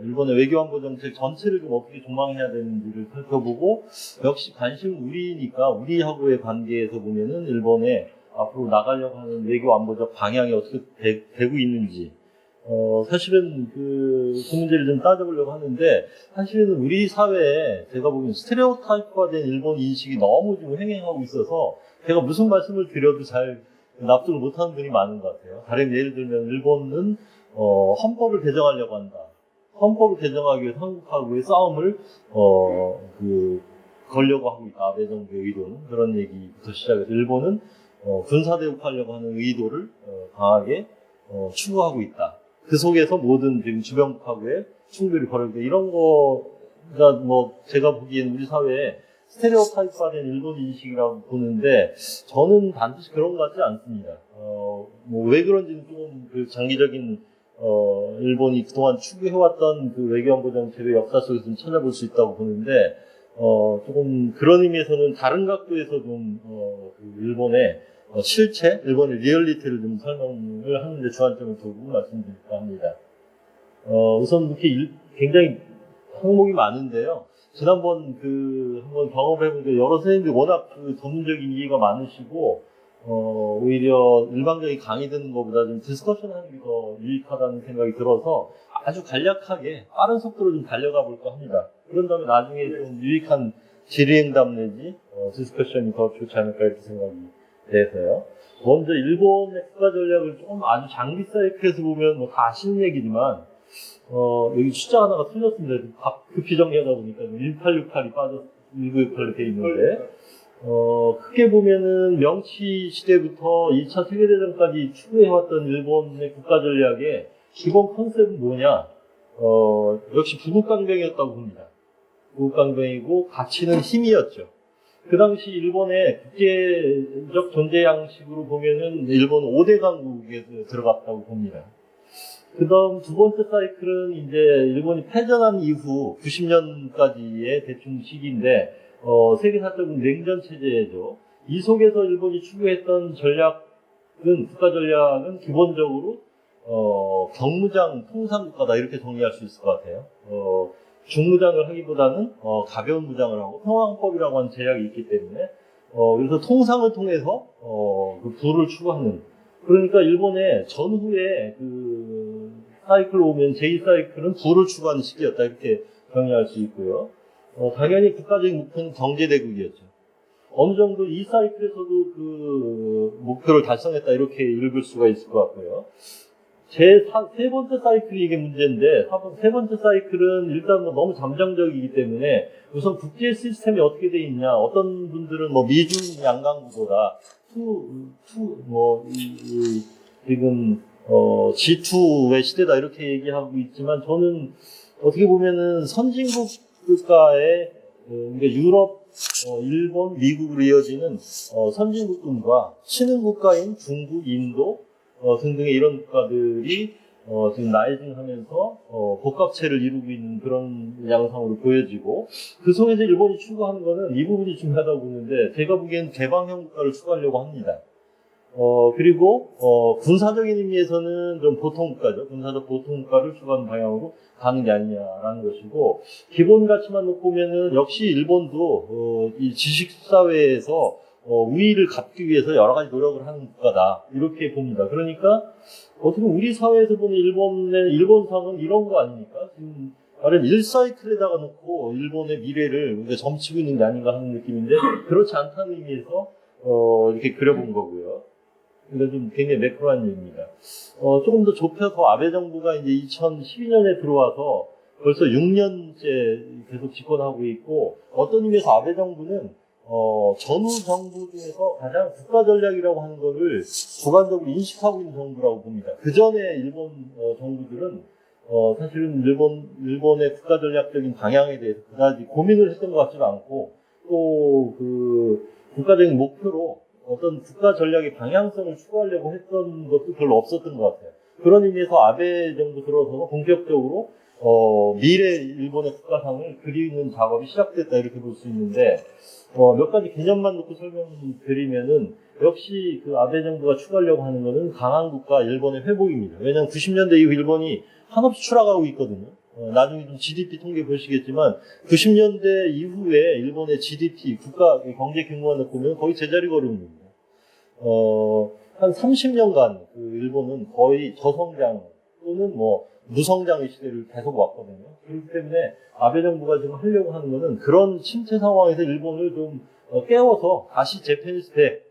일본의 외교안보 정책 전체를 좀 어떻게 조망해야 되는지를 살펴보고, 역시 관심은 우리니까 우리하고의 관계에서 보면은 일본에 앞으로 나가려고 하는 외교안보적 방향이 어떻게 되고 있는지, 사실은 그 문제를 좀 따져보려고 하는데, 사실은 우리 사회에 제가 보기엔 스테레오타입화된 일본 인식이 너무 좀 횡행하고 있어서 제가 무슨 말씀을 드려도 잘 납득을 못하는 분이 많은 것 같아요. 다른 예를 들면 일본은 헌법을 개정하려고 한다. 헌법을 개정하기 위해서 한국하고의 싸움을 걸려고 하고 있다. 아베 정부의 의도는 그런 얘기부터 시작해서 일본은 군사대국하려고 하는 의도를 강하게 추구하고 있다. 그 속에서 모든 지금 주변국하고의 충돌이 벌어지고 이런 거가 뭐 제가 보기엔 우리 사회에 스테레오타입화된 일본 인식이라고 보는데 저는 반드시 그런 것 같지 않습니다. 뭐 왜 그런지는 조금 그 장기적인 일본이 그동안 추구해왔던 그 외교안보 정책의 역사 속에서 좀 찾아볼 수 있다고 보는데 조금 그런 의미에서는 다른 각도에서 좀 그 일본의 실체, 일본의 리얼리티를 좀 설명을 하는데 주안점을 두고 말씀드릴까 합니다. 우선 이렇게 굉장히 항목이 많은데요. 지난번 한번 경험해보니까 여러 선생님들이 워낙 그 전문적인 이해가 많으시고, 오히려 일반적인 강의 듣는 것보다 좀 디스커션 하는 게 더 유익하다는 생각이 들어서 아주 간략하게 빠른 속도로 좀 달려가 볼까 합니다. 그런 다음에 나중에 좀 유익한 질의응답 내지, 디스커션이 더 좋지 않을까 이렇게 생각이 돼서요. 먼저 일본의 국가 전략을 좀 아주 장기 사이클에서 보면 뭐 다 아시는 얘기지만, 여기 숫자 하나가 틀렸습니다. 급히 정리하다 보니까 1868이 빠져서 1968로 돼 있는데, 크게 보면은 명치 시대부터 2차 세계대전까지 추구해왔던 일본의 국가 전략의 기본 컨셉은 뭐냐? 역시 부국강병이었다고 봅니다. 부국강병이고 가치는 힘이었죠. 그 당시 일본의 국제적 존재 양식으로 보면은 일본은 5대 강국에 들어갔다고 봅니다. 그 다음 두 번째 사이클은 이제 일본이 패전한 이후 90년까지의 대충 시기인데, 세계사적인 냉전 체제죠. 이 속에서 일본이 추구했던 국가 전략은 기본적으로, 경무장 통상국가다 이렇게 정리할 수 있을 것 같아요. 중무장을 하기보다는, 가벼운 무장을 하고 평화헌법이라고 하는 제약이 있기 때문에, 그래서 통상을 통해서, 그 부를 추구하는. 그러니까 일본의 전후에 사이클로 오면 제2사이클은 부를 추구하는 시기였다 이렇게 정리할 수 있고요. 당연히 국가적인 목표는 경제대국이었죠. 어느 정도 이 사이클에서도 그 목표를 달성했다 이렇게 읽을 수가 있을 것 같고요. 세 번째 사이클이 이게 문제인데, 세 번째 사이클은 일단 뭐 너무 잠정적이기 때문에 우선 국제 시스템이 어떻게 돼 있냐, 어떤 분들은 뭐 미중 양강국보다 지금 G2의 시대다 이렇게 얘기하고 있지만, 저는 어떻게 보면은 선진국 국가의 그러니까 유럽, 일본, 미국으로 이어지는 선진국들과 신흥 국가인 중국, 인도 등등의 이런 국가들이 지금 라이징하면서 복합체를 이루고 있는 그런 양상으로 보여지고, 그 속에서 일본이 추구하는 거는 이 부분이 중요하다고 보는데, 제가 보기엔 개방형 국가를 추구하려고 합니다. 그리고 군사적인 의미에서는 좀 보통 국가죠. 군사적 보통 국가를 추구하는 방향으로 가는 게 아니냐라는 것이고, 기본 가치만 놓고 보면은 역시 일본도 이 지식사회에서 우위를 갖기 위해서 여러 가지 노력을 하는 국가다 이렇게 봅니다. 그러니까 어떻게 우리 사회에서 보는 일본상은 이런 거 아닙니까? 지금 말하면 1사이클에다가 놓고 일본의 미래를 우리가 점치고 있는 게 아닌가 하는 느낌인데, 그렇지 않다는 의미에서 이렇게 그려본 거고요. 그러니까 좀 굉장히 매크로한 얘기입니다. 조금 더 좁혀서 아베 정부가 이제 2012년에 들어와서 벌써 6년째 계속 집권하고 있고, 어떤 의미에서 아베 정부는 전후 정부 중에서 가장 국가 전략이라고 하는 거를 주관적으로 인식하고 있는 정부라고 봅니다. 그 전에 일본 정부들은 사실은 일본의 국가 전략적인 방향에 대해서 그다지 고민을 했던 것 같지도 않고, 또 그 국가적인 목표로 어떤 국가 전략의 방향성을 추구하려고 했던 것도 별로 없었던 것 같아요. 그런 의미에서 아베 정부 들어서 본격적으로 미래 일본의 국가상을 그리는 작업이 시작됐다 이렇게 볼 수 있는데, 몇 가지 개념만 놓고 설명드리면은, 역시 그 아베 정부가 추구하려고 하는 거는 강한 국가 일본의 회복입니다. 왜냐하면 90년대 이후 일본이 한없이 추락하고 있거든요. 나중에 좀 GDP 통계 보시겠지만 90년대 이후에 일본의 GDP 국가 경제 규모를 보면 거의 제자리 걸음입니다. 한 30년간 그 일본은 거의 저성장 또는 뭐 무성장의 시대를 계속 왔거든요. 그렇기 때문에 아베 정부가 지금 하려고 하는 거는 그런 침체 상황에서 일본을 좀 깨워서 다시 재팬스백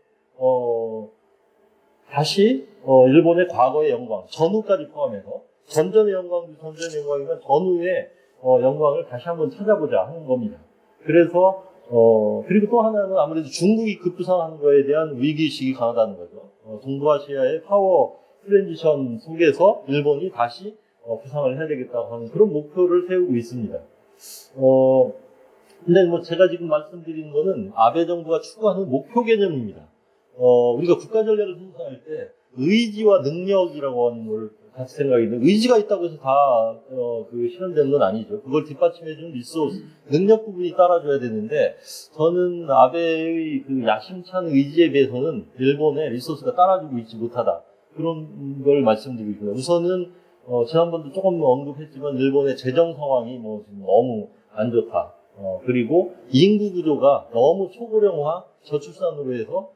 다시 일본의 과거의 영광, 전후까지 포함해서 전전의 영광도 전전의 영광이지만 전후의 영광을 다시 한번 찾아보자 하는 겁니다. 그래서 그리고 또 하나는 아무래도 중국이 급부상하는 거에 대한 위기의식이 강하다는 거죠. 동부아시아의 파워 트랜지션 속에서 일본이 다시 부상을 해야 되겠다고 하는 그런 목표를 세우고 있습니다. 근데 뭐 제가 지금 말씀드리는 거는 아베 정부가 추구하는 목표 개념입니다. 우리가 국가 전략을 생각할 때 의지와 능력이라고 하는 걸 같이 생각했는데 의지가 있다고 해서 다 실현되는 건 아니죠. 그걸 뒷받침해주는 리소스, 능력 부분이 따라줘야 되는데 저는 아베의 그 야심찬 의지에 비해서는 일본의 리소스가 따라주고 있지 못하다. 그런 걸 말씀드리고 있고요. 우선은 지난번도 조금 언급했지만 일본의 재정 상황이 뭐 지금 너무 안 좋다. 그리고 인구 구조가 너무 초고령화, 저출산으로 해서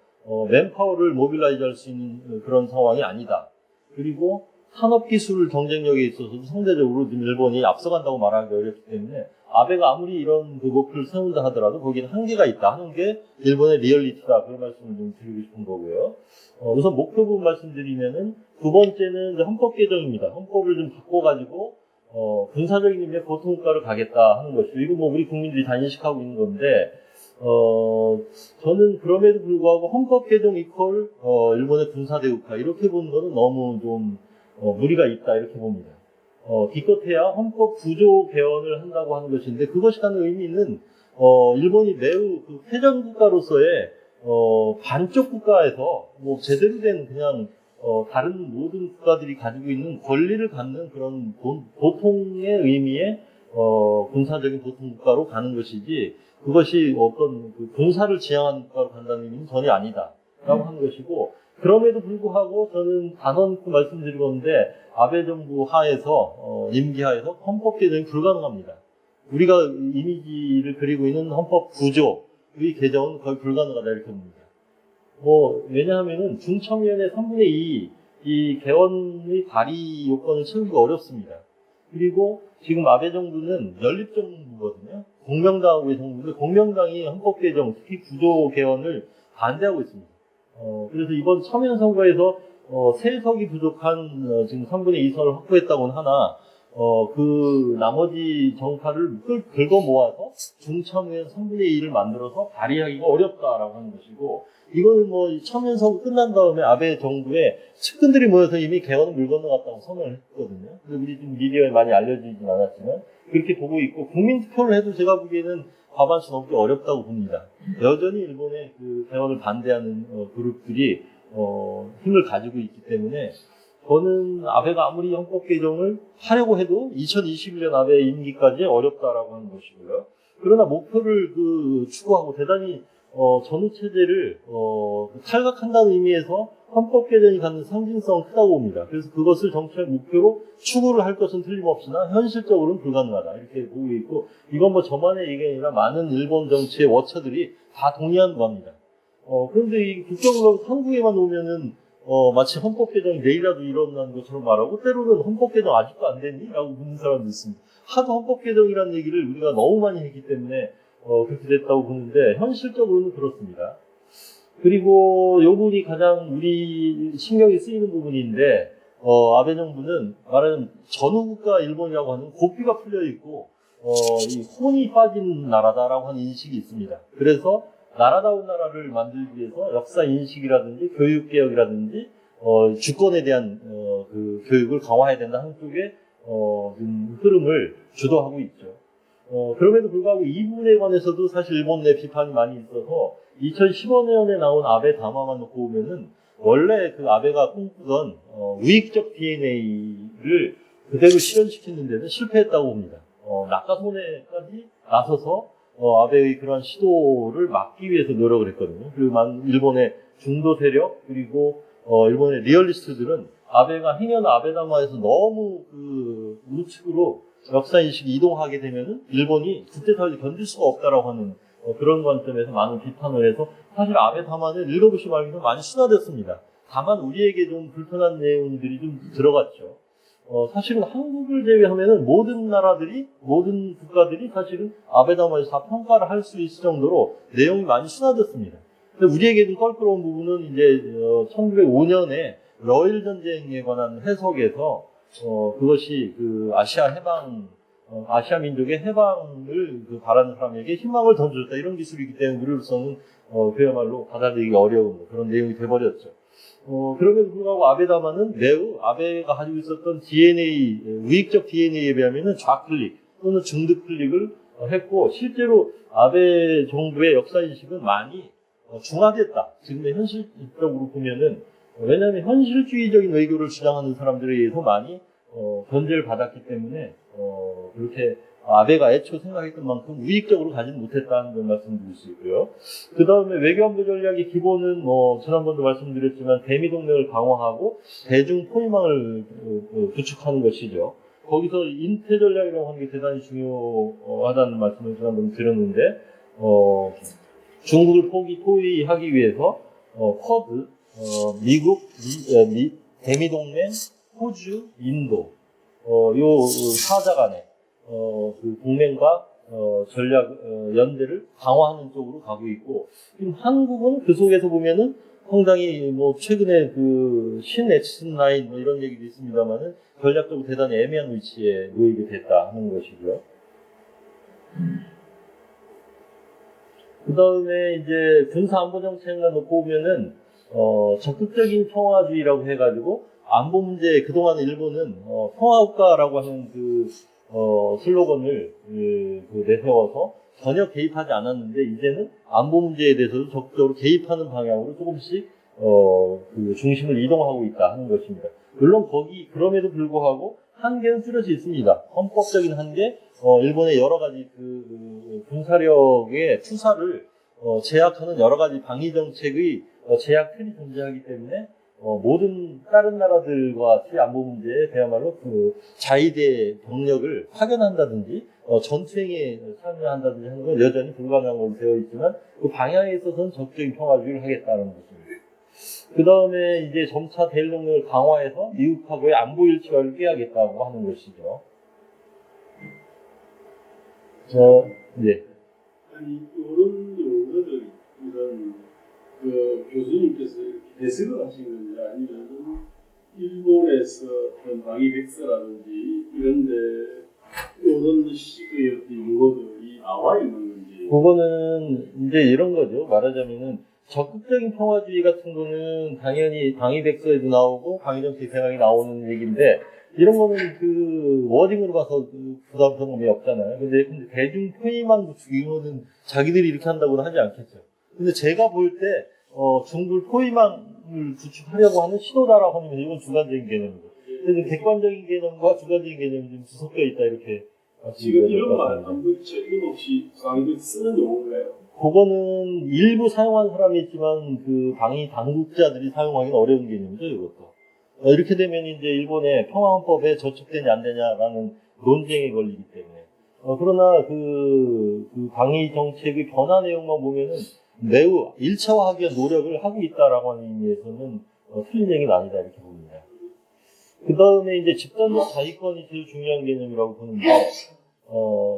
맨파워를 모빌라이즈 할 수 있는 그런 상황이 아니다. 그리고 산업기술 경쟁력에 있어서도 상대적으로 지금 일본이 앞서간다고 말하기 어렵기 때문에 아베가 아무리 이런 그 목표를 세운다 하더라도 거기는 한계가 있다 하는 게 일본의 리얼리티다. 그런 말씀을 좀 드리고 싶은 거고요. 우선 목표 부분 말씀드리면은 두 번째는 이제 헌법 개정입니다. 헌법을 좀 바꿔가지고 군사적인 의미의 보통국가를 가겠다 하는 것이죠. 이거 뭐 우리 국민들이 다 인식하고 있는 건데 저는 그럼에도 불구하고 헌법 개정 이퀄 일본의 군사대국화 이렇게 보는 거는 너무 좀 무리가 있다 이렇게 봅니다. 기껏해야 헌법 구조 개헌을 한다고 하는 것인데 그것이 하는 의미는 일본이 매우 그 패전 국가로서의 반쪽 국가에서 뭐 제대로 된 그냥 다른 모든 국가들이 가지고 있는 권리를 갖는 그런 보통의 의미의 군사적인 보통 국가로 가는 것이지 그것이 어떤 그 군사를 지향하는 국가로 간다는 의미는 전혀 아니다라고 하는 것이고 그럼에도 불구하고 저는 단언코 말씀드릴 건데 아베 정부 하에서 임기 하에서 헌법 개정이 불가능합니다. 우리가 이미지를 그리고 있는 헌법 구조의 개정은 거의 불가능하다 이렇게 봅니다. 왜냐하면은 중청위원회 3분의 2 이 개헌의 발의 요건을 채우기가 어렵습니다. 그리고 지금 아베 정부는 연립정부거든요. 공명당하고의 정부인데 공명당이 헌법 개정, 특히 구조 개헌을 반대하고 있습니다. 그래서 이번 참여 선거에서 3석이 부족한 지금 3분의 2석을 확보했다고는 하나 그 나머지 정파를 긁어 모아서 중참위원 3분의 2를 만들어서 발의하기가 어렵다라고 하는 것이고 이거는 뭐 참여 선거 끝난 다음에 아베 정부의 측근들이 모여서 이미 개헌은 물 건너갔다고 선언을 했거든요. 그래서 우리 지금 미디어에 많이 알려지진 않았지만 그렇게 보고 있고 국민 투표를 해도 제가 보기에는 과반수 넘기 어렵다고 봅니다. 여전히 일본의 그 개헌을 반대하는 그룹들이 힘을 가지고 있기 때문에 저는 아베가 아무리 헌법 개정을 하려고 해도 2021년 아베 임기까지 어렵다라고 하는 것이고요. 그러나 목표를 추구하고 대단히 전후 체제를 탈각한다는 의미에서 헌법 개정이 갖는 상징성은 크다고 봅니다. 그래서 그것을 정치적 목표로 추구를 할 것은 틀림없으나 현실적으로는 불가능하다 이렇게 보고 있고 이건 뭐 저만의 얘기가 아니라 많은 일본 정치의 워처들이 다 동의하는 겁니다. 그런데 이 국정으로 한국에만 오면은 마치 헌법 개정이 내일이라도 일어나는 것처럼 말하고 때로는 헌법 개정 아직도 안 됐니? 라고 묻는 사람도 있습니다. 하도 헌법 개정이라는 얘기를 우리가 너무 많이 했기 때문에 그렇게 됐다고 보는데 현실적으로는 그렇습니다. 그리고 이 부분이 가장 우리 신경이 쓰이는 부분인데 아베 정부는 말하자면 전후국가 일본이라고 하는 고삐가 풀려있고 이 혼이 빠진 나라다라고 하는 인식이 있습니다. 그래서 나라다운 나라를 만들기 위해서 역사 인식이라든지 교육 개혁이라든지 주권에 대한 그 교육을 강화해야 된다 하는 쪽에 흐름을 주도하고 있죠. 그럼에도 불구하고 이 부분에 관해서도 사실 일본 내 비판이 많이 있어서 2015년에 나온 아베 담화만 놓고 보면은 원래 그 아베가 꿈꾸던 우익적 DNA를 그대로 실현시키는 데는 실패했다고 봅니다. 낙하손해까지 나서서 아베의 그러한 시도를 막기 위해서 노력을 했거든요. 그리고 일본의 중도 세력 그리고 일본의 리얼리스트들은 아베가 행여나 아베 담화에서 너무 그 우측으로 역사인식이 이동하게 되면은 일본이 국제사회를 견딜 수가 없다라고 하는 그런 관점에서 많은 비판을 해서 사실 아베 담화는 읽어보시면 알겠지만 많이 순화됐습니다. 다만 우리에게 좀 불편한 내용들이 좀 들어갔죠. 사실은 한국을 제외하면은 모든 나라들이, 모든 국가들이 사실은 아베 담화에서 다 평가를 할 수 있을 정도로 내용이 많이 순화됐습니다. 근데 우리에게 좀 껄끄러운 부분은 이제 1905년에 러일 전쟁에 관한 해석에서 그것이 그 아시아 해방, 아시아 민족의 해방을 바라는 사람에게 희망을 던져줬다 이런 기술이기 때문에 우리로서는 그야말로 받아들이기 어려운 그런 내용이 돼버렸죠. 그럼에도 불구하고 아베 담화는 매우 아베가 가지고 있었던 DNA, 우익적 DNA에 비하면은 좌클릭 또는 중득 클릭을 했고, 실제로 아베 정부의 역사인식은 많이 중화됐다. 지금의 현실적으로 보면은, 왜냐하면 현실주의적인 외교를 주장하는 사람들에 의해서 많이 견제를 받았기 때문에 그렇게 아베가 애초 생각했던 만큼 우익적으로 가지는 못했다는 걸 말씀드릴 수 있고요. 그 다음에 외교안보 전략의 기본은 지난번도 말씀드렸지만 대미동맹을 강화하고 대중 포위망을 구축하는 것이죠. 거기서 인태 전략이라고 하는 게 대단히 중요하다는 말씀을 지난번 드렸는데, 중국을 포위하기 위해서 쿼드, 미국, 대미동맹, 호주, 인도 요 사자 간의 그 동맹과 전략 연대를 강화하는 쪽으로 가고 있고, 지금 한국은 그 속에서 보면은 상당히 최근에 그 신X9 이런 얘기도 있습니다만은 전략적으로 대단히 애매한 위치에 놓이게 됐다 하는 것이고요. 그 다음에 이제 군사안보 정책만 놓고 보면은 적극적인 평화주의라고 해가지고 안보 문제, 그동안 일본은 평화국가라고 하는 그 슬로건을 내세워서 전혀 개입하지 않았는데, 이제는 안보 문제에 대해서도 적극적으로 개입하는 방향으로 조금씩 그 중심을 이동하고 있다 하는 것입니다. 물론 그럼에도 불구하고 한계는 뚜렷이 있습니다. 헌법적인 한계, 일본의 여러 가지 그 군사력의 투사를 제약하는 여러 가지 방위 정책의 제약 틀이 존재하기 때문에 모든 다른 나라들과 같이 안보 문제에 그야말로 그 자위대 병력을 파견한다든지 전투행에 참여한다든지 하는 건 여전히 불가능한 걸로 되어 있지만, 그 방향에 있어서는 적극적인 평화주의를 하겠다는 것입니다. 그 다음에 이제 점차 대일 동맹을 강화해서 미국하고의 안보 일치화를 깨야겠다고 하는 것이죠. 네. 아니, 이런 용어들, 이런 교수님께서 이렇게 해석을 하신 건지, 아니면 일본에서 어떤 방위백서라든지 이런데 이런 식의 용어들이 나와 있는 건지. 그거는 이제 이런 거죠. 말하자면은 적극적인 평화주의 같은 거는 당연히 방위백서에도 나오고 방위정책 대강에 나오는 얘기인데, 이런 거는 그 워딩으로 봐서 부담스러움이 없잖아요. 근데 대중 포위망 구축 이거는 자기들이 이렇게 한다고는 하지 않겠죠. 근데 제가 볼 때 중국 포위망을 구축하려고 하는 시도다라고 하면 이건 주관적인 개념이죠. 그래서 객관적인 개념과 주관적인 개념이 좀 뒤섞여 있다 이렇게. 지금 이런 말 아무 책임 없이 방위를 쓰는 용어인가요? 그거는 일부 사용하는 사람이 있지만 그 방위 당국자들이 사용하기는 어려운 개념이죠, 이것도. 이렇게 되면 이제 일본의 평화헌법에 저촉되냐 안 되냐라는 논쟁에 걸리기 때문에. 그러나 그 방위 정책의 변화 내용만 보면은 매우 일차화하기 위한 노력을 하고 있다라고 하는 의미에서는 틀린 얘기는 아니다 이렇게 봅니다. 그 다음에 이제 집단적 자위권이 제일 중요한 개념이라고 보는데,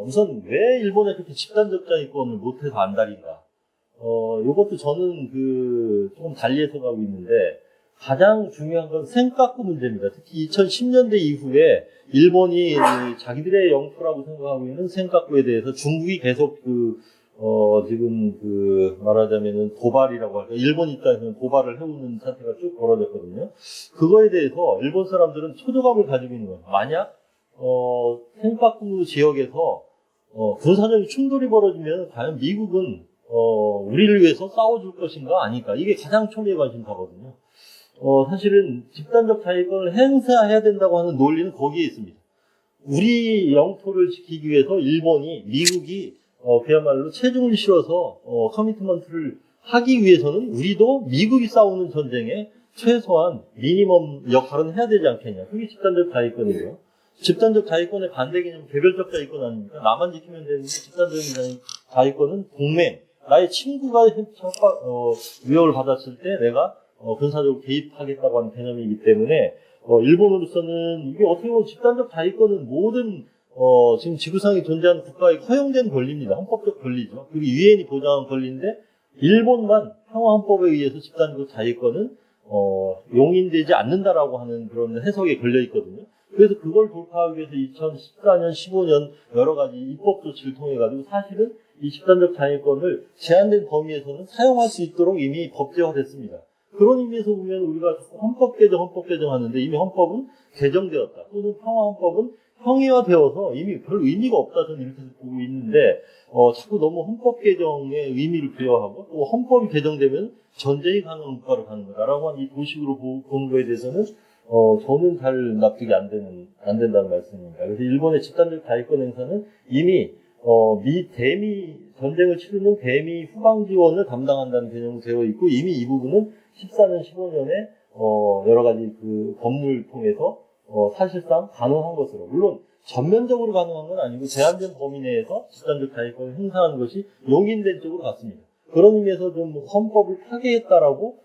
우선 왜 일본에 그렇게 집단적 자위권을 못해서 안달인가? 요것도 저는 조금 달리 해석하고 있는데, 가장 중요한 건 센카쿠 문제입니다. 특히 2010년대 이후에 일본이 자기들의 영토라고 생각하고 있는 센카쿠에 대해서 중국이 계속 지금 말하자면은 도발이라고 할까, 일본 입장에서는 도발을 해오는 사태가 쭉 벌어졌거든요. 그거에 대해서 일본 사람들은 초조감을 가지고 있는 거예요. 만약 센카쿠 지역에서 군사적인 충돌이 벌어지면 과연 미국은 우리를 위해서 싸워줄 것인가 아닐까, 이게 가장 초미의 관심사거든요. 사실은 집단적 자위권을 행사해야 된다고 하는 논리는 거기에 있습니다. 우리 영토를 지키기 위해서 미국이 그야말로 체중을 실어서 커미트먼트를 하기 위해서는 우리도 미국이 싸우는 전쟁에 최소한 미니멈 역할은 해야 되지 않겠냐. 그게 집단적 자위권이고요. 집단적 자위권의 반대 개념 개별적 자위권 아닙니까? 나만 지키면 되는데 집단적인 자위권은 동맹, 나의 친구가 위협을 받았을 때 내가 군사적으로 개입하겠다고 하는 개념이기 때문에 일본으로서는 이게 어떻게 보면 집단적 자위권은 모든 지금 지구상에 존재하는 국가의 허용된 권리입니다. 헌법적 권리죠. 그리고 유엔이 보장한 권리인데 일본만 평화헌법에 의해서 집단적 자위권은 용인되지 않는다라고 하는 그런 해석에 걸려 있거든요. 그래서 그걸 돌파하기 위해서 2014년, 15년 여러 가지 입법 조치를 통해 가지고 사실은 이 집단적 자위권을 제한된 범위에서는 사용할 수 있도록 이미 법제화됐습니다. 그런 의미에서 보면 우리가 헌법 개정하는데 이미 헌법은 개정되었다. 또는 평화헌법은 형이화되어서 이미 별 의미가 없다. 저는 이렇게 보고 있는데 자꾸 너무 헌법 개정의 의미를 부여하고 또 헌법이 개정되면 전쟁이 가능한 국가로 가는 거다라고 하는 이 도식으로 보는 거에 대해서는 저는 잘 납득이 안 된다는 말씀입니다. 그래서 일본의 집단적 자위권 행사는 이미 대미 전쟁을 치르는 대미 후방 지원을 담당한다는 개념으로 되어 있고 이미 이 부분은 14년, 15년에 여러 가지 그 법률을 통해서 사실상 가능한 것으로 물론 전면적으로 가능한 건 아니고 제한된 범위 내에서 집단적 자위권을 행사하는 것이 용인된 쪽으로 갔습니다. 그런 의미에서 좀 헌법을 파괴했다라고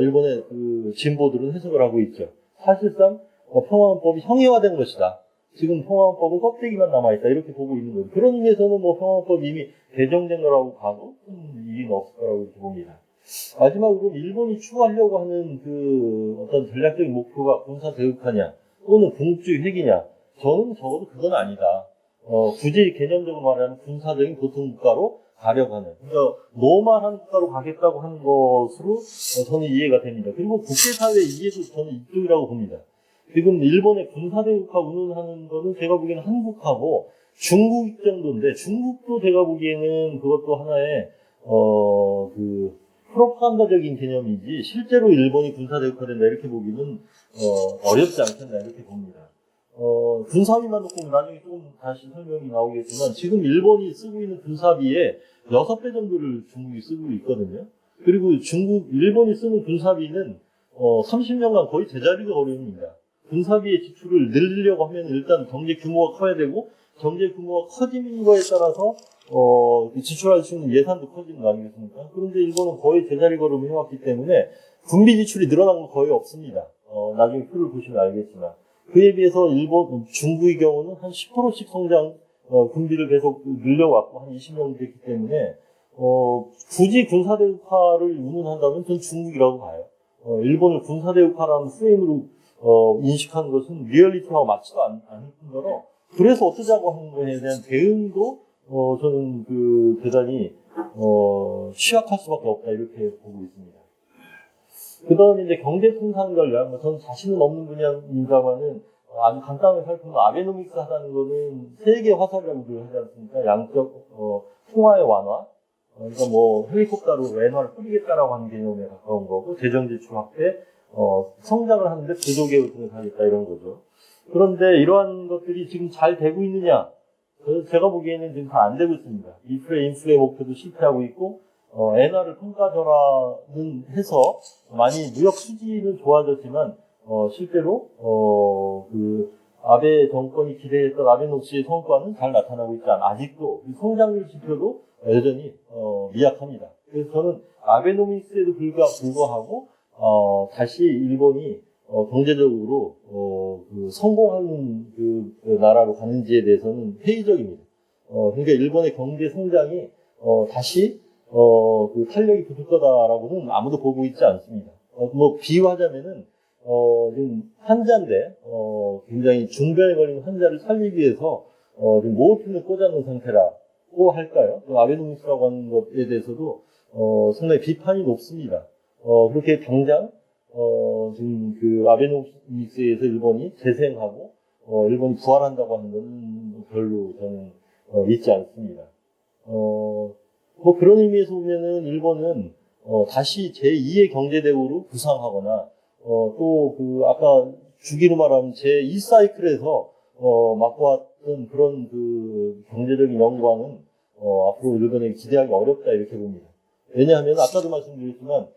일본의 그 진보들은 해석을 하고 있죠. 사실상 평화헌법이 형이화된 것이다. 지금 평화헌법은 껍데기만 남아있다. 이렇게 보고 있는 거죠. 그런 의미에서는 평화헌법이 이미 개정된 거라고 봐도 큰 이의는 없을 거라고 이렇게 봅니다. 마지막으로 일본이 추구하려고 하는 그 어떤 전략적인 목표가 군사 대국화냐 또는 궁주의 획이냐 저는 적어도 그건 아니다. 굳이 개념적으로 말하면 군사적인 보통국가로 가려고 하는 그러니까 노멀한 국가로 가겠다고 하는 것으로 저는 이해가 됩니다. 그리고 국제사회의 이해도 저는 이쪽이라고 봅니다. 지금 일본의 군사대국화 운운하는 거는 제가 보기에는 한국하고 중국 정도인데 중국도 제가 보기에는 그것도 하나의 그 프로파간다적인 개념이지 실제로 일본이 군사대국화된다 이렇게 보기는 어렵지 않겠나 이렇게 봅니다. 군사비만 놓고 나중에 조금 다시 설명이 나오겠지만 지금 일본이 쓰고 있는 군사비의 6배 정도를 중국이 쓰고 있거든요. 그리고 일본이 쓰는 군사비는 30년간 거의 제자리가 어려웁니다. 군사비의 지출을 늘리려고 하면 일단 경제 규모가 커야 되고 경제 규모가 커지는 거에 따라서 지출할 수 있는 예산도 커지는 거 아니겠습니까? 그런데 일본은 거의 제자리 걸음을 해왔기 때문에 군비 지출이 늘어난 건 거의 없습니다. 나중에 표를 보시면 알겠지만 그에 비해서 중국의 경우는 한 10%씩 성장 군비를 계속 늘려왔고 한 20년 됐기 때문에 굳이 군사대국화를 운운한다면 전 중국이라고 봐요. 일본을 군사대국화라는 프레임으로 인식하는 것은 리얼리티하고 맞지도 않을 뿐더러 그래서 어쩌자고 하는 거에 대한 대응도 저는 그 대단히 취약할 수밖에 없다 이렇게 보고 있습니다. 그 다음에 이제 경제통상 전략, 저는 자신은 없는 분야입니다만은 아주 간단하게 살펴보면 아베노믹스 하다는 거는 세계 화살이라고 하지 않습니까? 양적 통화의 완화, 그러니까 헬리콥터로 왼화를 뿌리겠다라고 하는 개념에 가까운 거고 재정지출 확대, 성장을 하는데 부족의 등을 하겠다 이런 거죠. 그런데 이러한 것들이 지금 잘 되고 있느냐? 제가 보기에는 지금 다 안 되고 있습니다. 인플레 목표도 실패하고 있고, 엔화를 평가 전환은 해서 많이 무역 수지는 좋아졌지만, 실제로, 아베 정권이 기대했던 아베노미스의 성과는 잘 나타나고 있지 않아. 아직도, 성장률 지표도 여전히, 미약합니다. 그래서 저는 아베노미스에도 불구하고, 다시 일본이 경제적으로 성공하는 그 나라로 가는지에 대해서는 회의적입니다. 그러니까 일본의 경제 성장이 다시 그 탄력이 붙을 거다라고는 아무도 보고 있지 않습니다. 비유하자면은 지금 환자인데 굉장히 중병에 걸린 환자를 살리기 위해서 지금 모르핀을 꽂아놓은 상태라고 할까요? 아베노미스라고 하는 것에 대해서도 상당히 비판이 높습니다. 그렇게 당장 지금 그 아베노믹스에서 일본이 재생하고 일본이 부활한다고 하는 건 별로 저는 믿지 않습니다. 그런 의미에서 보면은 일본은 다시 제2의 경제대국으로 부상하거나 또 아까 주기로 말하면 제2 사이클에서 맛보았던 그런 그 경제적인 영광은 앞으로 일본에게 기대하기 어렵다 이렇게 봅니다. 왜냐하면 아까도 말씀드렸지만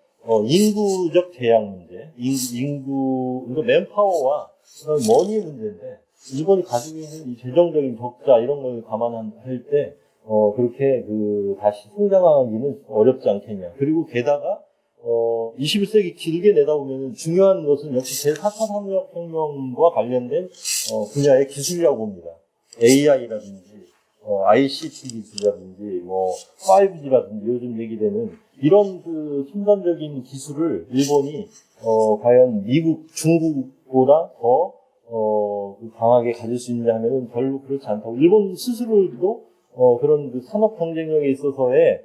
인구적 재양 문제, 그러니까 맨파워와 머니의 문제인데, 일본이 가지고 있는 이 재정적인 적자 이런 걸 감안할 때 그렇게 다시 성장하기는 어렵지 않겠냐. 그리고 게다가 21세기 길게 내다보면 중요한 것은 역시 제4차 산업혁명과 관련된 분야의 기술이라고 봅니다. AI라든지 ICT 기술이라든지 5G라든지 요즘 얘기되는 이런 첨단적인 기술을 일본이 과연 미국, 중국보다 더 강하게 가질 수 있느냐 하면은 별로 그렇지 않다고. 일본 스스로도 그런 산업 경쟁력에 있어서의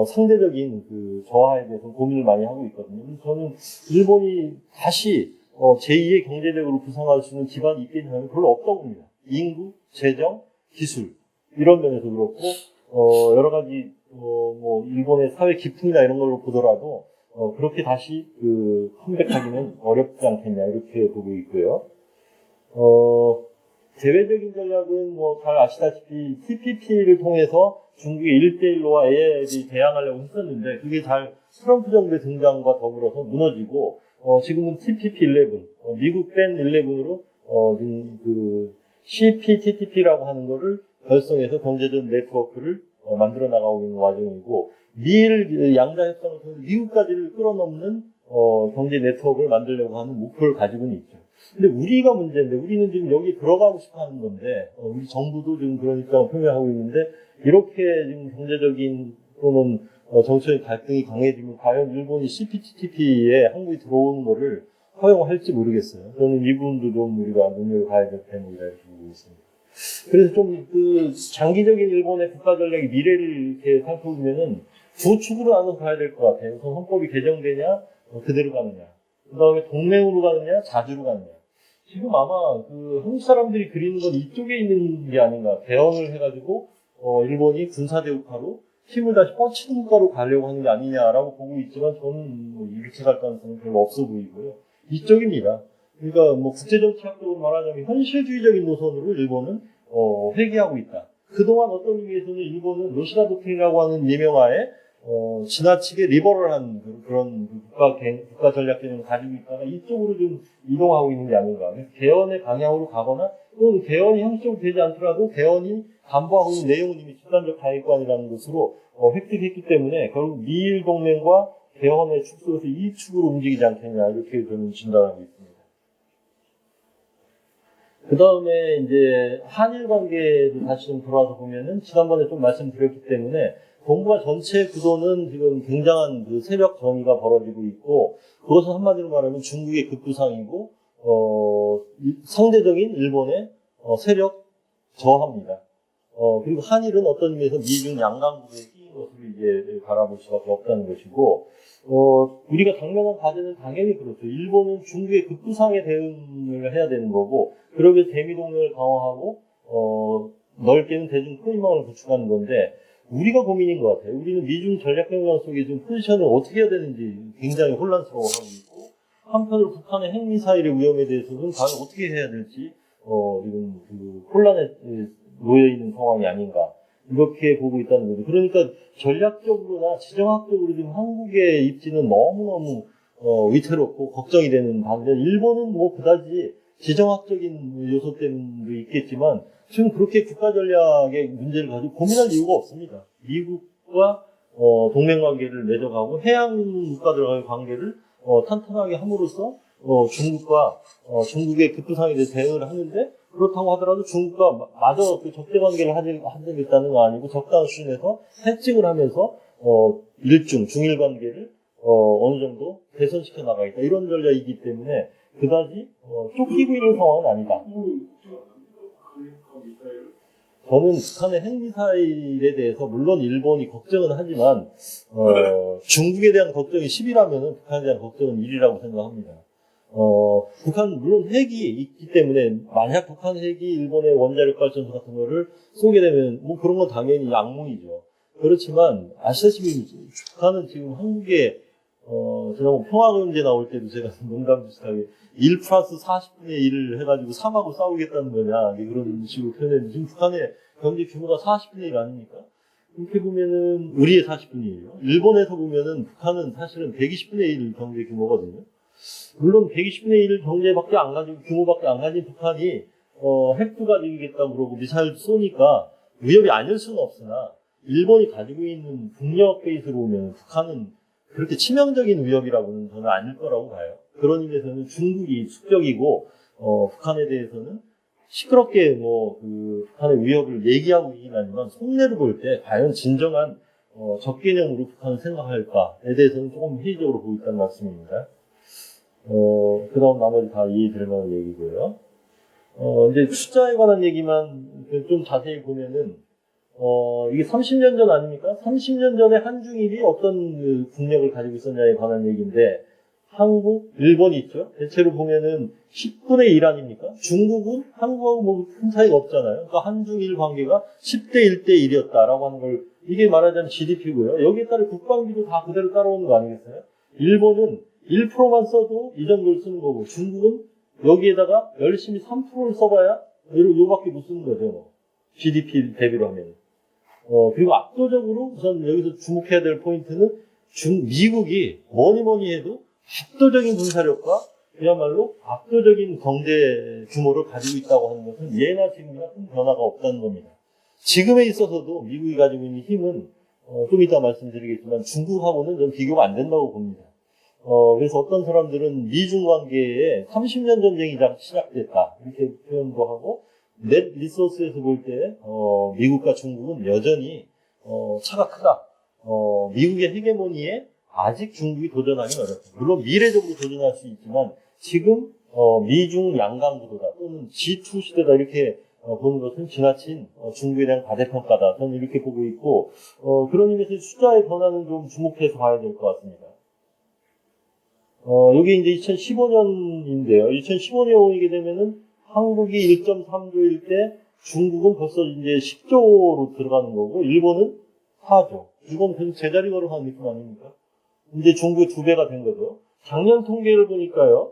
상대적인 저하에 대해서 고민을 많이 하고 있거든요. 그래서 저는 일본이 다시 제2의 경제력으로 부상할 수 있는 기반이 있겠냐 하면 별로 없다고 봅니다. 인구, 재정, 기술 이런 면에서 그렇고 여러 가지 일본의 사회 기풍이나 이런 걸로 보더라도 그렇게 다시 컴백하기는 어렵지 않겠냐 이렇게 보고 있고요. 대외적인 전략은 잘 아시다시피 TPP를 통해서 중국의 1대1로와 AI에 대항하려고 했었는데 그게 잘 트럼프 정부의 등장과 더불어서 무너지고 지금은 TPP11, 미국 밴 11으로 지금 CPTPP라고 하는 거를 결성해서 경제적 네트워크를 만들어 나가고 있는 과정이고 미일 양자 협상을 통해서 미국까지를 끌어넘는 경제 네트워크를 만들려고 하는 목표를 가지고는 있죠. 근데 우리가 문제인데 우리는 지금 여기 들어가고 싶어 하는 건데 우리 정부도 지금 그런 입장을 표명하고 있는데 이렇게 지금 경제적인 또는 정치적인 갈등이 강해지면 과연 일본이 CPTPP에 한국이 들어오는 거를 허용할지 모르겠어요. 저는 이 부분도 좀 우리가 눈여겨봐야 될 때문이라 이렇게 보고 있습니다. 그래서 좀 장기적인 일본의 국가 전략의 미래를 이렇게 살펴보면은 두 축으로 나눠 가야 될 것 같아요. 우선 헌법이 개정되냐, 그대로 가느냐. 그 다음에 동맹으로 가느냐, 자주로 가느냐. 지금 아마 한국 사람들이 그리는 건 이쪽에 있는 게 아닌가. 개헌을 해가지고 일본이 군사대국화로 힘을 다시 뻗치는 국가로 가려고 하는 게 아니냐라고 보고 있지만 저는 이렇게 갈 가능성은 별로 없어 보이고요. 이쪽입니다. 그러니까 국제정치학적으로 말하자면 현실주의적인 노선으로 일본은 회귀하고 있다. 그동안 어떤 의미에서는 일본은 로시다 도트린이라고 하는 예명하에 지나치게 리버럴한 그런 국가 전략 개념을 가지고 있다가 이쪽으로 좀 이동하고 있는 게 아닌가. 개헌의 방향으로 가거나 또는 개헌이 형식적으로 되지 않더라도 개헌이 담보하고 있는 내용은 이미 집단적 가액관이라는 것으로 획득했기 때문에 결국 미일 동맹과 개헌의 축소에서 이 축으로 움직이지 않겠냐 이렇게 저는 진단하고 있습니다. 그 다음에 이제 한일 관계도 다시 좀 돌아와서 보면은 지난번에 좀 말씀드렸기 때문에 동북아 전체 구도는 지금 굉장한 세력 정의가 벌어지고 있고 그것은 한마디로 말하면 중국의 급부상이고 상대적인 일본의 세력 저하입니다. 그리고 한일은 어떤 의미에서 미중 양강국에 끼인 것으로 이제 바라볼 수밖에 없다는 것이고 우리가 당면한 과제는 당연히 그렇죠. 일본은 중국의 급부상에 대응을 해야 되는 거고 그러기 위해서 대미동맹을 강화하고 넓게는 대중 포위망을 구축하는 건데 우리가 고민인 것 같아요. 우리는 미중 전략협상 속에 지금 포지션을 어떻게 해야 되는지 굉장히 혼란스러워하고 있고 한편으로 북한의 핵미사일의 위험에 대해서는 과연 어떻게 해야 될지 지금 혼란에 놓여 있는 상황이 아닌가 이렇게 보고 있다는 거죠. 그러니까 전략적으로나 지정학적으로 지금 한국의 입지는 너무너무 위태롭고 걱정이 되는 반면 일본은 그다지 지정학적인 요소 때문도 있겠지만 지금 그렇게 국가 전략의 문제를 가지고 고민할 이유가 없습니다. 미국과 동맹관계를 맺어가고 해양 국가들과의 관계를 탄탄하게 함으로써 중국의 급부상에 대해 대응을 하는데 그렇다고 하더라도 중국과 마저 적대 관계를 하겠다는 거 아니고 적당한 수준에서 해칭을 하면서 중일 관계를 어느 정도 개선시켜 나가겠다 이런 전략이기 때문에 그다지 쫓기고 있는 상황은 아니다. 저는 북한의 핵미사일에 대해서 물론 일본이 걱정은 하지만 중국에 대한 걱정이 10이라면 북한에 대한 걱정은 1이라고 생각합니다. 북한 물론 핵이 있기 때문에 만약 북한 핵이 일본의 원자력 발전소 같은 거를 쏘게 되면 그런 건 당연히 악몽이죠. 그렇지만 아시다시피 북한은 지금 한국에 지난번 평화경제 나올 때도 제가 농담 비슷하게 1 플러스 40분의 1을 해가지고 3하고 싸우겠다는 거냐 그런 식으로 표현했는데 지금 북한의 경제 규모가 40분의 1 아닙니까? 이렇게 보면은 우리의 40분의 1이요. 일본에서 보면은 북한은 사실은 120분의 1 경제 규모거든요. 물론 120분의 1 규모밖에 안 가진 북한이 핵도 가지고 있겠다고 그러고 미사일도 쏘니까 위협이 아닐 수는 없으나 일본이 가지고 있는 북력 베이스로 보면 북한은 그렇게 치명적인 위협이라고는 저는 아닐 거라고 봐요. 그런 의미에서는 중국이 숙적이고 북한에 대해서는 시끄럽게 북한의 위협을 얘기하고 있긴 하지만 속내를 볼 때 과연 진정한 적개념으로 북한을 생각할까에 대해서는 조금 회의적으로 보고 있다는 말씀입니다. 그 다음 나머지 다 이해될 만한 얘기고요. 이제 숫자에 관한 얘기만 좀 자세히 보면은, 이게 30년 전 아닙니까? 30년 전에 한중일이 어떤 그 국력을 가지고 있었냐에 관한 얘기인데, 한국, 일본이 있죠? 대체로 보면은 10분의 1 아닙니까? 중국은 한국하고 뭐 큰 차이가 없잖아요. 그러니까 한중일 관계가 10대 1대 1이었다라고 하는 걸, 이게 말하자면 GDP고요. 여기에 따라 국방비도 다 그대로 따라오는 거 아니겠어요? 일본은 1%만 써도 이 정도를 쓰는 거고, 중국은 여기에다가 열심히 3%를 써봐야 요밖에 못 쓰는 거죠. GDP 대비로 하면. 그리고 압도적으로 우선 여기서 주목해야 될 포인트는 미국이 뭐니 해도 압도적인 군사력과 그야말로 압도적인 경제 규모를 가지고 있다고 하는 것은 예나 지금이나 큰 변화가 없다는 겁니다. 지금에 있어서도 미국이 가지고 있는 힘은 좀 이따 말씀드리겠지만 중국하고는 좀 비교가 안 된다고 봅니다. 그래서 어떤 사람들은 미중 관계에 30년 전쟁이 시작됐다 이렇게 표현도 하고 넷 리소스에서 볼 때 미국과 중국은 여전히 차가 크다. 미국의 헤게모니에 아직 중국이 도전하기 어렵다. 물론 미래적으로 도전할 수 있지만 지금 미중 양강구도다 또는 G2 시대다 이렇게 보는 것은 지나친 중국에 대한 과대평가다. 저는 이렇게 보고 있고 그런 의미에서 숫자의 변화는 좀 주목해서 봐야 될 것 같습니다. 여기 이제 2015년인데요. 2015년이게 되면은 한국이 1.3조일 때 중국은 벌써 이제 10조로 들어가는 거고 일본은 4조. 이건 계속 제자리 걸어가는 느낌 아닙니까? 이제 중국의 2배가 된 거죠. 작년 통계를 보니까요.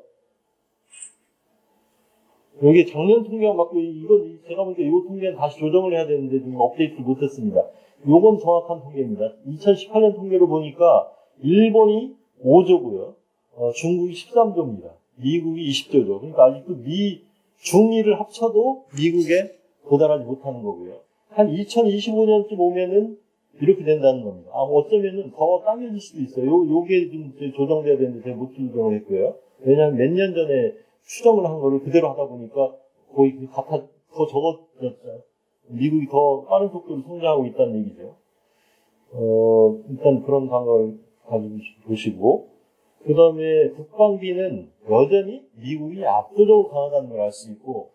여기 작년 통계가 맞고 이건 제가 보니까 이 통계는 다시 조정을 해야 되는데 지금 업데이트를 못했습니다. 이건 정확한 통계입니다. 2018년 통계를 보니까 일본이 5조고요. 중국이 13조입니다. 미국이 20조죠. 그러니까 아직도 중일을 합쳐도 미국에 도달하지 못하는 거고요. 한 2025년쯤 오면은 이렇게 된다는 겁니다. 어쩌면은 더 당겨질 수도 있어요. 요게 좀 조정돼야 되는데 제가 못 조정을 했고요. 왜냐하면 몇 년 전에 추정을 한 거를 그대로 하다 보니까 거의 더 적어졌죠. 미국이 더 빠른 속도로 성장하고 있다는 얘기죠. 일단 그런 감각을 가지고 보시고, 그 다음에 국방비는 여전히 미국이 압도적으로 강하다는 걸 알 수 있고,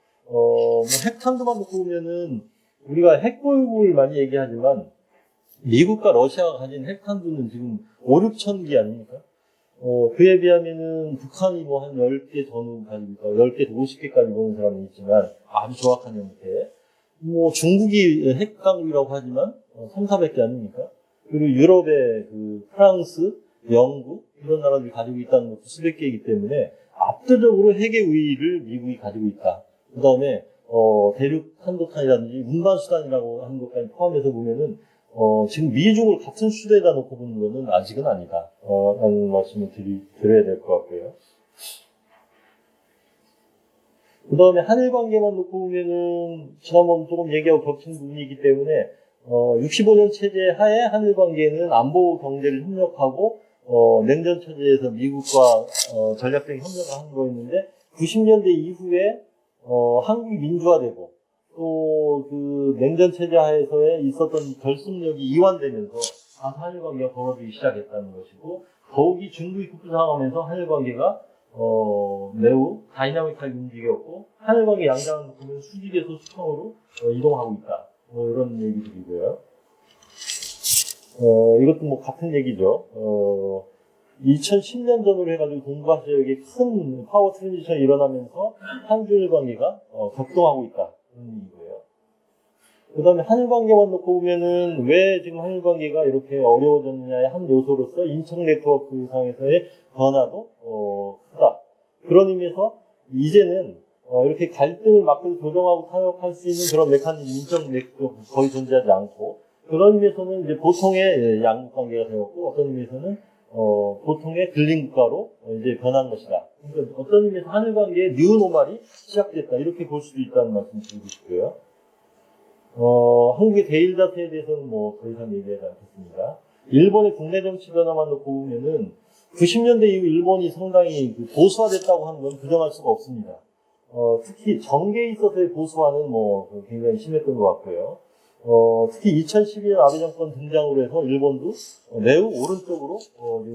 핵탄두만 놓고 보면은 우리가 핵보유국을 많이 얘기하지만 미국과 러시아가 가진 핵탄두는 지금 5, 6천 개 아닙니까? 그에 비하면은 북한이 뭐 한 10개 전후 가지고 있다. 10개, 50개까지 보는 사람이 있지만 아주 정확한 형태. 뭐 중국이 핵강국이라고 하지만 3, 400개 아닙니까? 그리고 유럽의 그 프랑스, 영국 이런 나라들이 가지고 있다는 것도 수백 개이기 때문에 압도적으로 핵의 우위를 미국이 가지고 있다. 그 다음에 대륙 탄도탄이라든지 운반수단이라고 하는 것까지 포함해서 보면은 지금 미중을 같은 수대에다 놓고 보는 것은 아직은 아니다. 라는 말씀을 드려야 될 것 같고요. 그 다음에 한일 관계만 놓고 보면은 지난번 조금 얘기하고 겹친 부분이기 때문에 65년 체제 하에 한일 관계는 안보 경제를 협력하고 냉전 체제에서 미국과 전략적인 협력을 하는 거였는데 90년대 이후에 한국이 민주화되고 또 그 냉전 체제 하에서의 있었던 결속력이 이완되면서 한일 관계가 벌어지기 시작했다는 것이고 더욱이 중국이 급부상하면서 한일 관계가 매우 다이나믹하게 움직였고 한일 관계 양장을 보면 수직에서 수평으로 이동하고 있다. 이런 얘기들이고요. 이것도 뭐 같은 얘기죠. 2010년 전으로 해가지고 동북아 지역에 큰 파워 트랜지션이 일어나면서 한중일 관계가 격동하고 있다. 그런 얘기고요. 그 다음에 한일 관계만 놓고 보면은 왜 지금 한일 관계가 이렇게 어려워졌느냐의 한 요소로서 인척 네트워크 상에서의 변화도 크다. 그런 의미에서 이제는 이렇게 갈등을 막고 조정하고 타협할 수 있는 그런 메커니즘, 인적 네트워크 거의 존재하지 않고 그런 의미에서는 이제 보통의 양국 관계가 되었고 어떤 의미에서는 보통의 근린 국가로 이제 변한 것이다. 그러니까 어떤 의미에서 한일 관계의 뉴노멀이 시작됐다. 이렇게 볼 수도 있다는 말씀 드리고 싶고요. 한국의 대일 자세에 대해서는 뭐 더 이상 얘기하지 않겠습니다. 일본의 국내 정치 변화만 놓고 보면은 90년대 이후 일본이 상당히 보수화됐다고 하는 건 부정할 수가 없습니다. 특히 정계에 있어서의 보수화는 뭐 굉장히 심했던 것 같고요. 특히 2012년 아베 정권 등장으로 해서 일본도 매우 오른쪽으로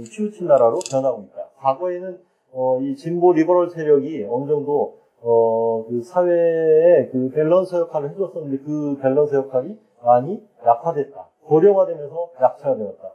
치우친 나라로 변하고 있다. 과거에는 이 진보 리버럴 세력이 어느 정도 그 사회에 그 밸런스 역할을 해줬었는데 그 밸런스 역할이 많이 약화됐다. 고령화되면서 약화되었다.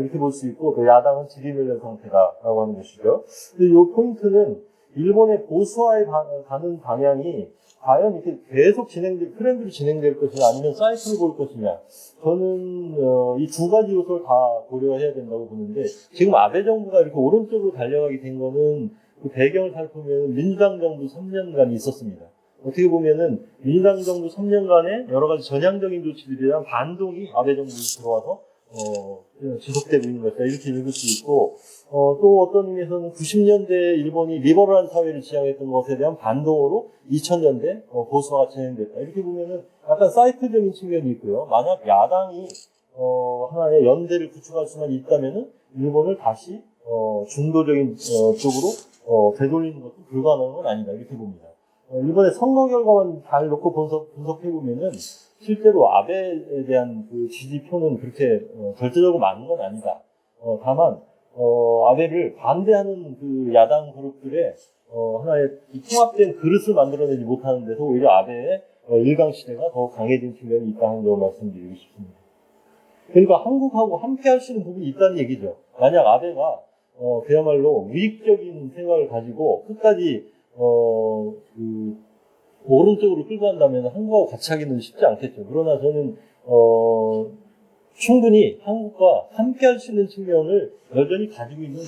이렇게 볼 수 있고 또 야당은 지리멸렬 상태다라고 하는 것이죠. 근데 이 포인트는 일본의 보수화에 가는 방향이 과연 이렇게 계속 트렌드로 진행될 것이냐 아니면 사이클을 볼 것이냐. 저는 이 두 가지 요소를 다 고려해야 된다고 보는데 지금 아베 정부가 이렇게 오른쪽으로 달려가게 된 거는 그 배경을 살펴보면 민주당 정부 3년간이 있었습니다. 어떻게 보면은 민주당 정부 3년간의 여러 가지 전향적인 조치들에 대한 반동이 아베 정부에 들어와서 지속되고 있는 것이다. 이렇게 읽을 수 있고 또 어떤 의미에서는 90년대 일본이 리버럴한 사회를 지향했던 것에 대한 반동으로 2000년대 보수화가 진행됐다. 이렇게 보면은 약간 사이클적인 측면이 있고요. 만약 야당이 하나의 연대를 구축할 수만 있다면은 일본을 다시 중도적인 쪽으로 되돌리는 것도 불가능한 건 아니다. 이렇게 봅니다. 이번에 선거 결과만 잘 놓고 분석해보면은 실제로 아베에 대한 그 지지표는 그렇게 절대적으로 많은 건 아니다. 다만 아베를 반대하는 그 야당 그룹들의 하나의 통합된 그릇을 만들어내지 못하는 데서 오히려 아베의 일강시대가 더 강해진 측면이 있다는 점을 말씀드리고 싶습니다. 그러니까 한국하고 함께 할 수 있는 부분이 있다는 얘기죠. 만약 아베가 그야말로 우익적인 생각을 가지고 끝까지 오른쪽으로 끌고 간다면 한국하고 같이 하기는 쉽지 않겠죠. 그러나 저는 충분히 한국과 함께 할 수 있는 측면을 여전히 가지고 있는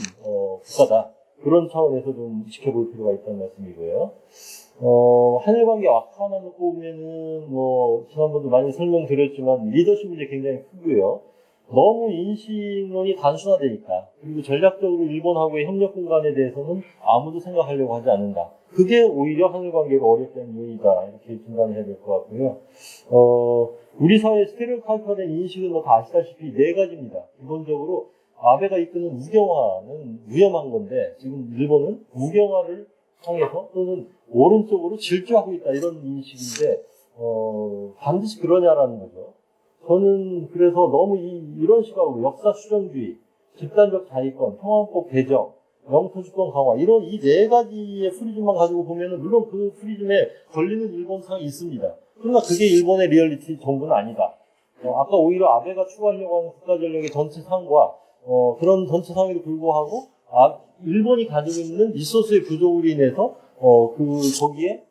국가다. 그런 차원에서 좀 지켜볼 필요가 있다는 말씀이고요. 한일 관계 악화만 놓고 보면은 지난번도 많이 설명드렸지만 리더십 문제 굉장히 크고요. 너무 인식론이 단순화되니까 그리고 전략적으로 일본하고의 협력 공간에 대해서는 아무도 생각하려고 하지 않는다. 그게 오히려 한일 관계가 어렵다는 요인이다. 이렇게 진단을 해야 될 것 같고요. 우리 사회의 스테레오타입화된 인식은 다 아시다시피 네 가지입니다. 기본적으로 아베가 이끄는 우경화는 위험한 건데 지금 일본은 우경화를 향해서 또는 오른쪽으로 질주하고 있다. 이런 인식인데 반드시 그러냐라는 거죠. 저는 그래서 너무 이런 시각으로 역사 수정주의, 집단적 자위권, 평화헌법 개정, 영토주권 강화 이런 이 네 가지의 프리즘만 가지고 보면은 물론 그 프리즘에 걸리는 일본상이 있습니다. 그러나 그게 일본의 리얼리티 전부는 아니다. 아까 오히려 아베가 추구하려고 하는 국가전략의 전체상과 그런 전체상에도 불구하고 일본이 가지고 있는 리소스의 부족으로 인해서 거기에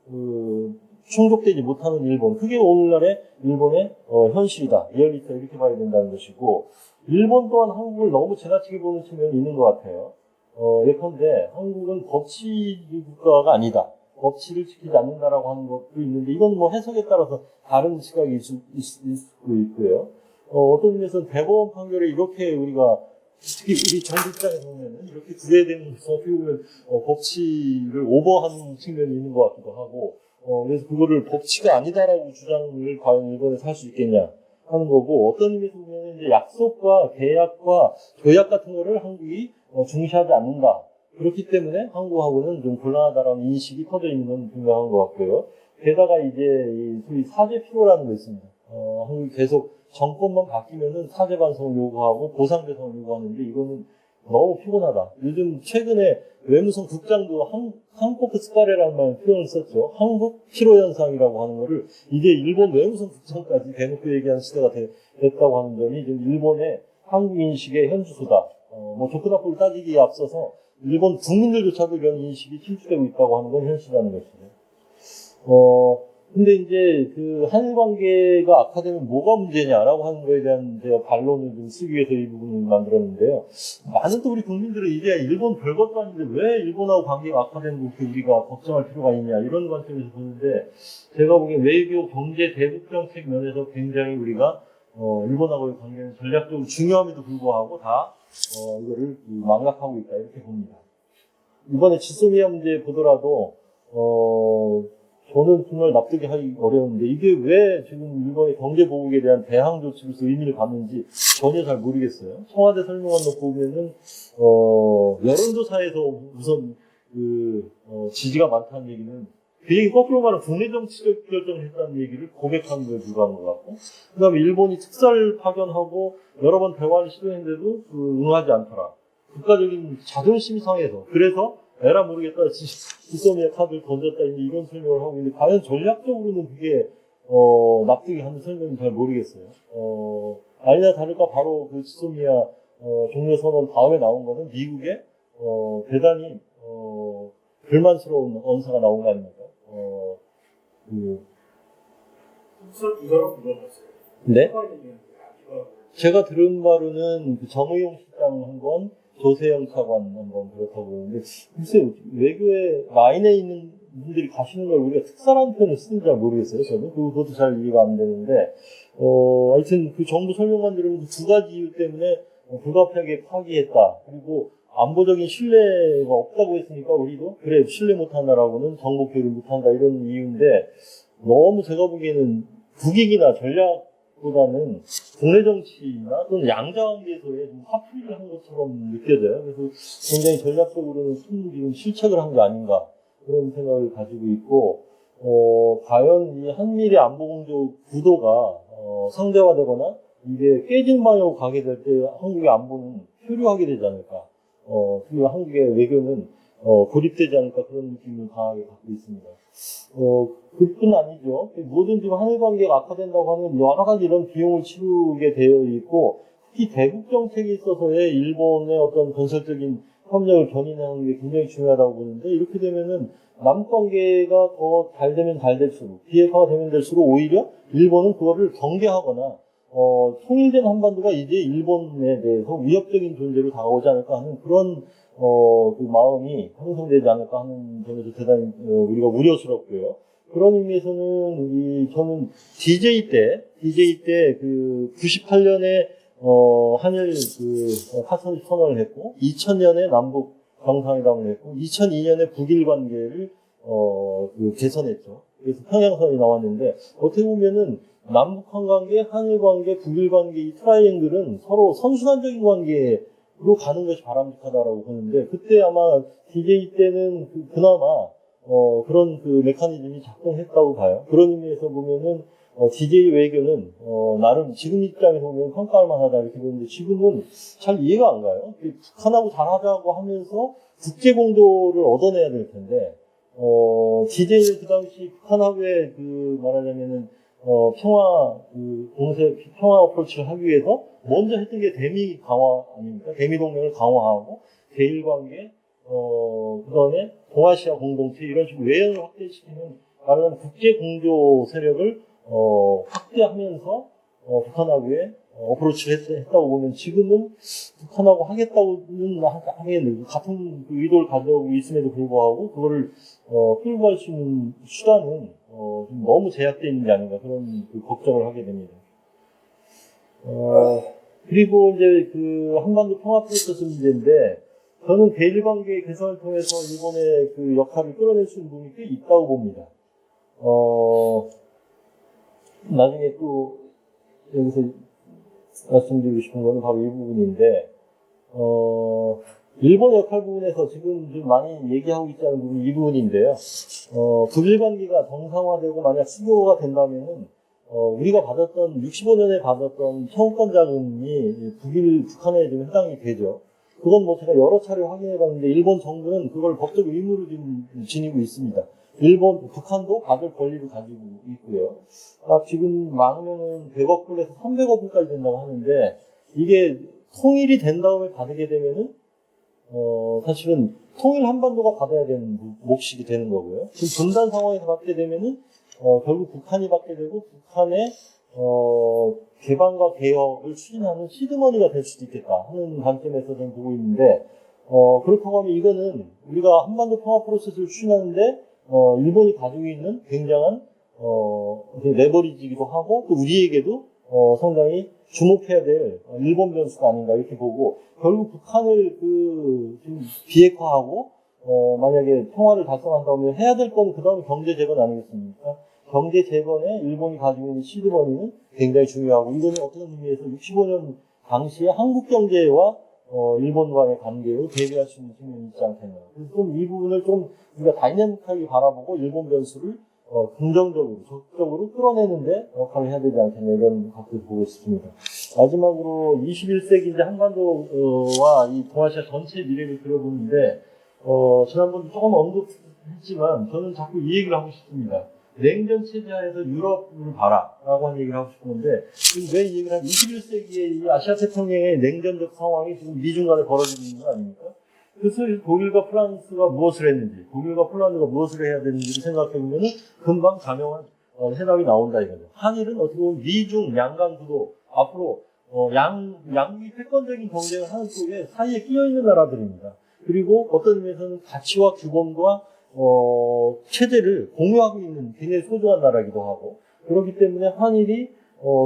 충족되지 못하는 일본. 그게 오늘날의 일본의 현실이다. 리얼리티다. 이렇게 봐야 된다는 것이고, 일본 또한 한국을 너무 지나치게 보는 측면이 있는 것 같아요. 예컨대 한국은 법치 국가가 아니다. 법치를 지키지 않는다라고 하는 것도 있는데, 이건 해석에 따라서 다른 시각이 있을 수도 있고요. 어떤 의미에서는 대법원 판결에 이렇게 우리가 특히 우리 정부 입장에서 보면 이렇게 구애되면서 어떻게 보면 법치를 오버하는 측면이 있는 것 같기도 하고, 그래서 그거를 법치가 아니다라고 주장을 과연 일본에서 할 수 있겠냐 하는 거고, 어떤 의미에서 보면 이제 약속과 계약과 조약 같은 거를 한국이 중시하지 않는다. 그렇기 때문에 한국하고는 좀 곤란하다라는 인식이 커져 있는 건 분명한 것 같고요. 게다가 이제 소위 사죄 피로라는 거 있습니다. 한국이 계속 정권만 바뀌면은 사죄 반성을 요구하고 보상 배상을 요구하는데 이거는 너무 피곤하다. 요즘 최근에 외무성 국장도 한국 스카레라는 표현을 썼죠. 한국 피로 현상이라고 하는 거를 이제 일본 외무성 국장까지 대놓고 얘기하는 시대가 됐다고 하는 점이 지금 일본의 한국 인식의 현주소다. 좋고 나쁘를 따지기에 앞서서 일본 국민들조차도 이런 인식이 침투되고 있다고 하는 건 현실이라는 것이죠. 근데 이제 그 한일 관계가 악화되면 뭐가 문제냐라고 하는 거에 대한 제가 반론을 좀 쓰기 위해서 이 부분을 만들었는데요. 많은 또 우리 국민들은 이제 일본 별것도 아닌데 왜 일본하고 관계가 악화되는 거 그렇게 우리가 걱정할 필요가 있냐 이런 관점에서 보는데 제가 보기엔 외교, 경제, 대북 정책 면에서 굉장히 우리가 일본하고의 관계는 전략적으로 중요함에도 불구하고 다 이거를 망각하고 있다 이렇게 봅니다. 이번에 지소미아 문제 보더라도, 저는 정말 납득이 하기 어려운데, 이게 왜 지금 일본의 경제보복에 대한 대항 조치로서 의미를 갖는지 전혀 잘 모르겠어요. 청와대 설명안 놓고 보면은, 여론조사에서 우선 지지가 많다는 얘기는, 그 얘기 거꾸로 말하면 국내 정치적 결정을 했다는 얘기를 고백한 거에 불과한 것 같고, 그 다음에 일본이 특사를 파견하고 여러 번 대화를 시도했는데도 응하지 않더라. 국가적인 자존심 상해서. 그래서 에라 모르겠다. 지소미아 카드를 던졌다. 이런 설명을 하고 있는데, 과연 전략적으로는 그게, 납득이 가는 설명은 잘 모르겠어요. 아니나 다를까 바로 그 지소미아, 종료선언 다음에 나온 거는 미국의, 대단히, 불만스러운 언사가 나온 거 아닙니까? 특사 두 사람 불러봤어요. 네? 제가 들은 바로는 그 정의용 실장 한 번, 조세영 차관 한 번 그렇다고 그러는데, 글쎄, 외교에 라인에 있는 분들이 가시는 걸 우리가 특사라는 표현을 쓰는지 잘 모르겠어요, 저는. 그것도 잘 이해가 안 되는데, 하여튼 그 정부 설명만 들으면 두 가지 이유 때문에 불가피하게 파기했다. 그리고 안보적인 신뢰가 없다고 했으니까 우리도, 그래, 신뢰 못한다라고는 정보 교육을 못한다, 이런 이유인데, 너무 제가 보기에는 국익이나 전략보다는 국내 정치나 또는 양자관계에서의 좀 화풀이를 한 것처럼 느껴져요. 그래서 굉장히 전략적으로는 큰 지금 실책을 한 게 아닌가 그런 생각을 가지고 있고, 과연 이 한미일 안보공조 구도가 상대화되거나 이게 깨진 방향으로 가게 될 때 한국의 안보는 표류하게 되지 않을까. 그리고 한국의 외교는 고립되지 않을까 그런 느낌을 강하게 갖고 있습니다. 그뿐 아니죠. 모든 지금 한일 관계가 악화된다고 하면 여러 가지 이런 비용을 치르게 되어 있고, 특히 대북 정책에 있어서의 일본의 어떤 건설적인 협력을 견인하는 게 굉장히 중요하다고 보는데, 이렇게 되면은 남 관계가 더 잘 되면 잘 될수록, 비핵화가 되면 될수록 오히려 일본은 그거를 경계하거나, 통일된 한반도가 이제 일본에 대해서 위협적인 존재로 다가오지 않을까 하는 그런 그 마음이 형성되지 않을까 하는 점에서 대단히 우리가 우려스럽고요. 그런 의미에서는 저는 DJ 때 그 98년에 한일 파선식 선언을 했고, 2000년에 남북 정상회담을 했고, 2002년에 북일 관계를 개선했죠. 그래서 평양선이 나왔는데, 어떻게 보면은 남북한 관계, 한일 관계, 북일 관계 이 트라이앵글은 서로 선순환적인 관계로 가는 것이 바람직하다라고 보는데, 그때 아마 DJ 때는 그나마 그런 그 메커니즘이 작동했다고 봐요. 그런 의미에서 보면은 DJ 외교는 나름 지금 입장에서 보면 평가할 만하다 이렇게 보는데, 지금은 잘 이해가 안 가요. 북한하고 잘하자고 하면서 국제 공조를 얻어내야 될 텐데, DJ는 그 당시 북한하고의 말하자면은 평화 어프로치를 하기 위해서 먼저 했던 게 대미 강화 아닙니까? 대미 동맹을 강화하고 대일 관계, 그 다음에 동아시아 공동체 이런 식으로 외연을 확대시키는 말하자면 국제 공조 세력을 확대하면서 북한하고의 어프로치를 했다고 보면, 지금은 북한하고 하겠다고는 하겠는데 같은 그 의도를 가지고 있음에도 불구하고 그거를 끌고 갈 수 있는 수단은 좀 너무 제약되어 있는 게 아닌가 그런 그 걱정을 하게 됩니다. 그리고 이제 그 한반도 평화 프로세스 문제인데, 저는 대일 관계 개선을 통해서 일본의 그 역할을 끌어낼 수 있는 부분이 꽤 있다고 봅니다. 나중에 또 여기서 말씀드리고 싶은 거는 바로 이 부분인데, 일본 역할 부분에서 지금 좀 많이 얘기하고 있지 않은 부분이 이 부분인데요. 북일 관계가 정상화되고 만약 수교가 된다면은, 우리가 받았던, 65년에 받았던 청구권 자금이 북한에 좀 해당이 되죠. 그건 뭐 제가 여러 차례 확인해 봤는데, 일본 정부는 그걸 법적 의무로 지금 지니고 있습니다. 북한도 받을 권리를 가지고 있고요. 지금 많으면은 100억 불에서 300억 불까지 된다고 하는데, 이게 통일이 된 다음에 받게 되면은, 사실은 통일 한반도가 받아야 되는 몫이 되는 거고요. 지금 분단 상황에서 받게 되면은, 결국 북한이 받게 되고, 북한의, 개방과 개혁을 추진하는 시드머니가 될 수도 있겠다 하는 관점에서 저는 보고 있는데, 그렇다고 하면 이거는 우리가 한반도 평화 프로세스를 추진하는데, 일본이 가지고 있는 굉장한, 레버리지기도 하고, 또 우리에게도, 상당히 주목해야 될 일본 변수가 아닌가 이렇게 보고, 결국 북한을 지금 비핵화하고, 만약에 평화를 달성한다면 해야 될 건 그 다음 경제 재건 아니겠습니까? 경제 재건에 일본이 가지고 있는 시드머니는 굉장히 중요하고, 이거는 어떤 의미에서 65년 당시에 한국 경제와 일본 간의 관계로 대비할 수 있는 측면이 있지 않겠나. 그래서 좀 이 부분을 좀 우리가 다이내믹하게 바라보고 일본 변수를 긍정적으로, 적극적으로 끌어내는데 역할을 해야 되지 않겠나, 이런 각도를 보고 있습니다. 마지막으로 21세기 이제 한반도와 이 동아시아 전체 미래를 그려보는데, 지난번도 조금 언급했지만 저는 자꾸 이 얘기를 하고 싶습니다. 냉전 체제 하에서 유럽을 봐라 라고 하는 얘기를 하고 싶은데, 왜 이 얘기를 하면 21세기의 이 아시아 태평양의 냉전적 상황이 지금 미중 간에 벌어지고 있는 거 아닙니까? 그래서 독일과 프랑스가 무엇을 했는지, 독일과 폴란드가 무엇을 해야 되는지를 생각해보면 금방 자명한 해답이 나온다 이거죠. 한일은 어떻게 보면 미중 양강 구도, 앞으로 양국이 패권적인 경쟁을 하는 속에 사이에 끼어있는 나라들입니다. 그리고 어떤 의미에서는 가치와 규범과 체제를 공유하고 있는 굉장히 소중한 나라이기도 하고, 그렇기 때문에 한일이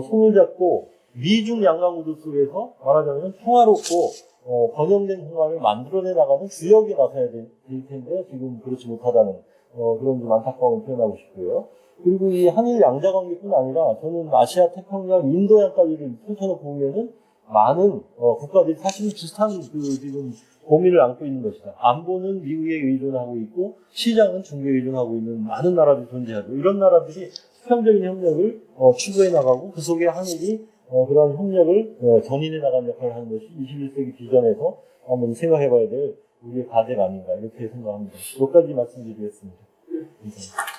손을 잡고 미중 양강구도 속에서 말하자면 평화롭고 번영된 공간을 만들어내 나가는 주역이 나서야 될 텐데 지금 그렇지 못하다는 그런 좀 안타까움을 표현하고 싶고요. 그리고 이 한일 양자 관계뿐 아니라 저는 아시아 태평양 인도양까지를 펼쳐놓고 보면은 많은 국가들이 사실 비슷한 지금 고민을 안고 있는 것이다. 안보는 미국에 의존하고 있고 시장은 중국에 의존하고 있는 많은 나라들이 존재하고, 이런 나라들이 수평적인 협력을 추구해 나가고 그 속에 한일이 그런 협력을 전인해 나가는 역할을 하는 것이 21세기 비전에서 한번 생각해 봐야 될 우리의 과제가 아닌가, 이렇게 생각합니다. 여기까지 말씀드리겠습니다. 감사합니다.